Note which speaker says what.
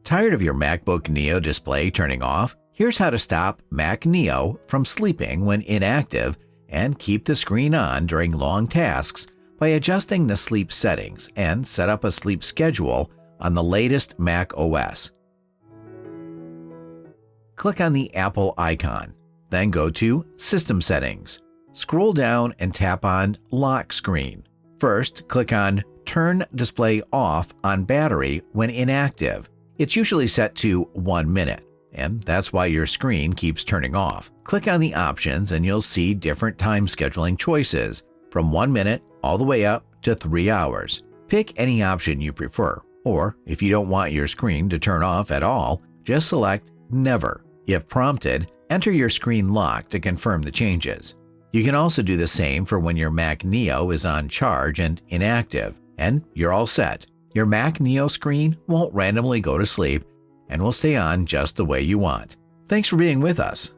Speaker 1: Tired of your MacBook Neo display turning off? Here's how to stop Mac Neo from sleeping when inactive and keep the screen on during long tasks by adjusting the sleep settings and set up a sleep schedule on the latest Mac OS. Click on the Apple icon, then go to System Settings. Scroll down and tap on Lock Screen. First, click on Turn Display Off on Battery when inactive. It's usually set to 1 minute, and that's why your screen keeps turning off. Click on the options and you'll see different time scheduling choices, from 1 minute all the way up to 3 hours. Pick any option you prefer, or if you don't want your screen to turn off at all, just select Never. If prompted, enter your screen lock to confirm the changes. You can also do the same for when your Mac Neo is on charge and inactive, and you're all set. Your Mac Neo screen won't randomly go to sleep and will stay on just the way you want. Thanks for being with us.